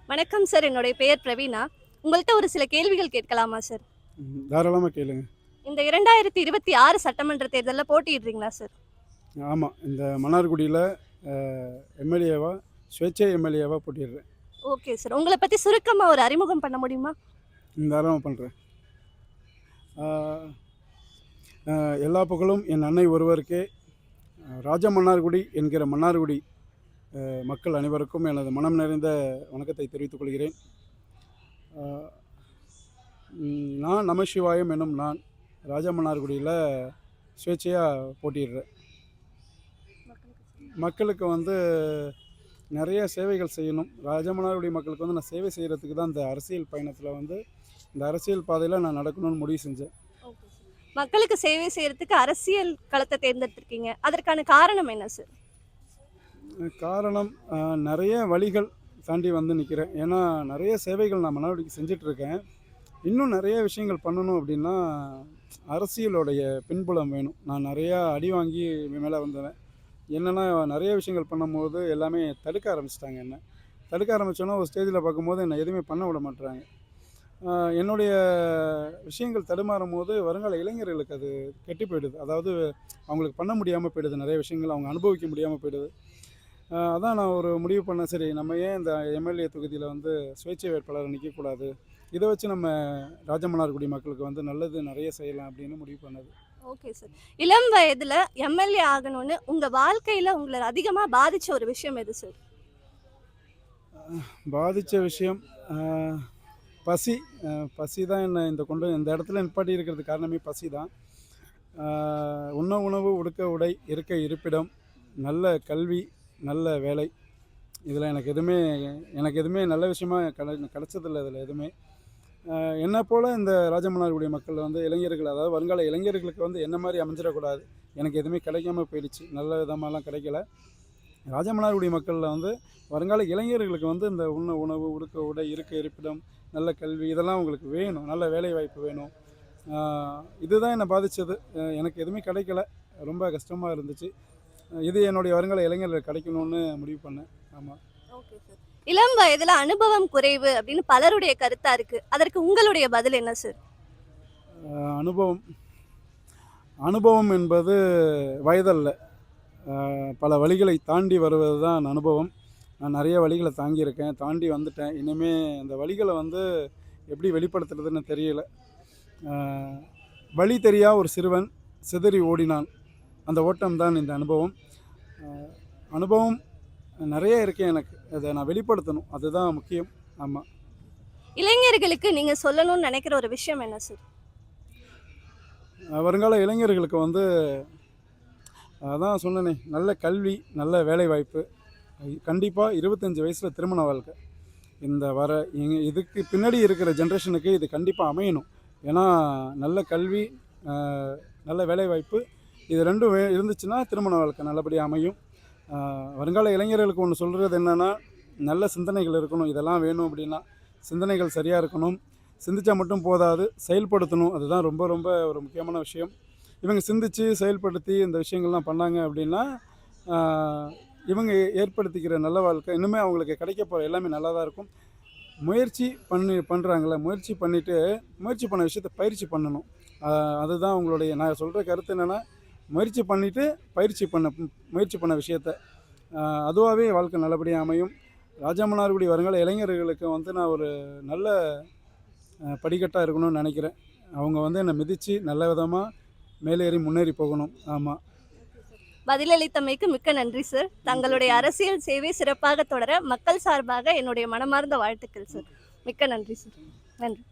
வணக்கம் சார். என்னுடைய பெயர் பிரவீனா. உங்கள்ட்ட ஒரு சில கேள்விகள் கேட்கலாமா சார்? தாராளமா கேளுங்க. இந்த 2026 சட்டமன்ற தேர்தல்ல போட்டியிடுறீங்களா சார்? ஆமா. இந்த மன்னார்குடியில அ எம்எல்ஏவா, சுயேட்சை எம்எல்ஏவா போட்டியிடுறேன். Okay sir. உங்கள பத்தி சுருக்கமா ஒரு அறிமுகம் பண்ண முடியுமா? தாராளமா பண்றேன். ஆ அ எல்லா புகழும் என் அன்னை ஒருவருக்கே. ராஜமன்னார்குடி என்கிற மன்னார்குடி மக்கள் அனைவருக்கும் எனது மனம் நிறைந்த வணக்கத்தை தெரிவித்துக் கொள்கிறேன். அ நான் நமசிவாயம் எனும் நான் ராஜமன்னார்குடியில சுயேட்சையா போட்டியிடுறேன். மக்களுக்கு வந்து நிறைய சேவைகள் செய்யணும். ராஜமன்னார்குடி மக்களுக்கு வந்து நான் சேவை செய்கிறதுக்கு தான் இந்த அரசியல் பயணத்தில் வந்து இந்த அரசியல் பாதையில் நான் நடக்கணும்னு முடிவு செஞ்சேன். Okay sir. மக்களுக்கு சேவை செய்யறதுக்கு அரசியல் களத்தை தேர்ந்தெடுத்திருக்கீங்க. அதற்கான காரணம் என்ன சார்? காரணம் நிறைய வழிகள் தாண்டி வந்து நிற்கிறேன். ஏன்னா நிறைய சேவைகள் நான் மன்னார்குடிக்கு செஞ்சிட்ருக்கேன். இன்னும் நிறைய விஷயங்கள் பண்ணணும் அப்படின்னா அரசியலுடைய பின்புலம் வேணும். நான் நிறையா அடி வாங்கி மேலே வந்தேன். என்னென்னா நிறைய விஷயங்கள் பண்ணும்போது எல்லாமே தடுக்க ஆரம்பிச்சிட்டாங்க. என்ன தடுக்க ஆரம்பித்தோன்னா ஒரு ஸ்டேஜில் பார்க்கும்போது என்னை எதுவுமே பண்ண விட மாட்டுறாங்க. என்னுடைய விஷயங்கள் தடுமாறும் போது வருங்கால இளைஞர்களுக்கு அது கெட்டு போயிடுது. அதாவது அவங்களுக்கு பண்ண முடியாமல் போயிடுது. நிறைய விஷயங்கள் அவங்க அனுபவிக்க முடியாமல் போயிடுது. அதான் நான் ஒரு முடிவு பண்ணேன். சரி, நம்ம ஏன் இந்த எம்எல்ஏ தொகுதியில் வந்து சுயேட்சை வேட்பாளர் நிற்கக்கூடாது, இதை வச்சு நம்ம ராஜமன்னார்குடி மக்களுக்கு வந்து நல்லது நிறைய செய்யலாம் அப்படின்னு முடிவு பண்ணது. Okay sir. இளம் வயதுல எம்எல்ஏ ஆகணும்னு உங்க வாழ்க்கையில உங்களை அதிகமா பாதிச்ச ஒரு விஷயம் எது சார்? பாதித்த விஷயம் பசி. பசி தான் என்னை இந்த இடத்துல நிப்பாட்டி இருக்கிறது காரணமே பசி தான். உண்ண உணவு, உடுக்க உடை, இருக்க இருப்பிடம், நல்ல கல்வி, நல்ல வேலை, இதில் எனக்கு எதுவுமே நல்ல விஷயமா கிடச்சதில்லை. இதில் எதுவுமே என்னை போல் இந்த ராஜமன்னார்குடி மக்கள் வந்து இளைஞர்கள், அதாவது வருங்கால இளைஞர்களுக்கு வந்து என்ன மாதிரி அமைஞ்சிடக்கூடாது. எனக்கு எதுவுமே கிடைக்காம போயிடுச்சு. நல்ல விதமாலாம் கிடைக்கல. ராஜமன்னார்குடி மக்களில் வந்து வருங்கால இளைஞர்களுக்கு வந்து இந்த உண்ண உணவு, உடுக்க உடை, இருக்க இருப்பிடம், நல்ல கல்வி, இதெல்லாம் உங்களுக்கு வேணும். நல்ல வேலை வாய்ப்பு வேணும். இதுதான் என்னை பாதித்தது. எனக்கு எதுவுமே கிடைக்கல. ரொம்ப கஷ்டமாக இருந்துச்சு. இது என்னுடைய வருங்கால இளைஞர்களுக்கு கிடைக்கணும்னு முடிவு பண்ணேன். ஆமாம். Okay sir. இளம் வயதுல அனுபவம் குறைவு அப்படின்னு பலருடைய கருத்தா இருக்கு. அதற்கு உங்களுடைய பதில் என்ன சார்? அனுபவம் அனுபவம் என்பது வயதல்ல. பல வழிகளை தாண்டி வருவது தான் அனுபவம். நான் நிறைய வழிகளை தாண்டி வந்துட்டேன். இனிமே அந்த வழிகளை வந்து எப்படி வெளிப்படுத்துறதுன்னு தெரியல. வழி தெரியா ஒரு சிறுவன் சிதறி ஓடினான். அந்த ஓட்டம் தான் இந்த அனுபவம். அனுபவம் நிறைய இருக்கு எனக்கு. அதை நான் வெளிப்படுத்தணும். அதுதான் முக்கியம். ஆமாம். இளைஞர்களுக்கு நீங்க சொல்லணும்னு நினைக்கிற ஒரு விஷயம் என்ன சார்? வருங்கால இளைஞர்களுக்கு வந்து அதான் சொன்னேனே, நல்ல கல்வி, நல்ல வேலைவாய்ப்பு, கண்டிப்பாக 25 வயசில் திருமண வாழ்க்கை. இந்த இதுக்கு பின்னாடி இருக்கிற ஜென்ரேஷனுக்கு இது கண்டிப்பாக அமையணும். ஏன்னா நல்ல கல்வி, நல்ல வேலைவாய்ப்பு, இது ரெண்டும் இருந்துச்சுன்னா திருமண வாழ்க்கை நல்லபடியாக அமையும். வருங்கால இளைஞர்களுக்கு ஒன்று சொல்கிறது என்னென்னா, நல்ல சிந்தனைகள் இருக்கணும். இதெல்லாம் வேணும் அப்படின்னா சிந்தனைகள் சரியாக இருக்கணும். சிந்திச்சா மட்டும் போதாது, செயல்படுத்தணும். அதுதான் ரொம்ப ரொம்ப ஒரு முக்கியமான விஷயம். இவங்க சிந்தித்து செயல்படுத்தி இந்த விஷயங்கள்லாம் பண்ணாங்க அப்படின்னா இவங்க ஏற்படுத்திக்கிற நல்ல வாழ்க்கை இன்னுமே அவங்களுக்கு கிடைக்க போகிற எல்லாமே நல்லா தான் இருக்கும். முயற்சி பண்ணுறாங்களே, முயற்சி பண்ண விஷயத்தை பயிற்சி பண்ணணும். அதுதான் உங்களுடைய நான் சொல்கிற கருத்து என்னென்னா, முயற்சி பண்ண விஷயத்தை அதுவாகவே வாழ்க்கை நல்லபடியாக அமையும். ராஜமன்னார்குடி வருங்கால இளைஞர்களுக்கு வந்து நான் ஒரு நல்ல படிக்கட்டாக இருக்கணும்னு நினைக்கிறேன். அவங்க வந்து என்னை மிதித்து நல்ல விதமாக மேலேறி முன்னேறி போகணும். ஆமாம். பதிலளித்தமைக்கு மிக்க நன்றி சார். தங்களுடைய அரசியல் சேவை சிறப்பாக தொடர மக்கள் சார்பாக என்னுடைய மனமார்ந்த வாழ்த்துக்கள் சார். மிக்க நன்றி சார். நன்றி.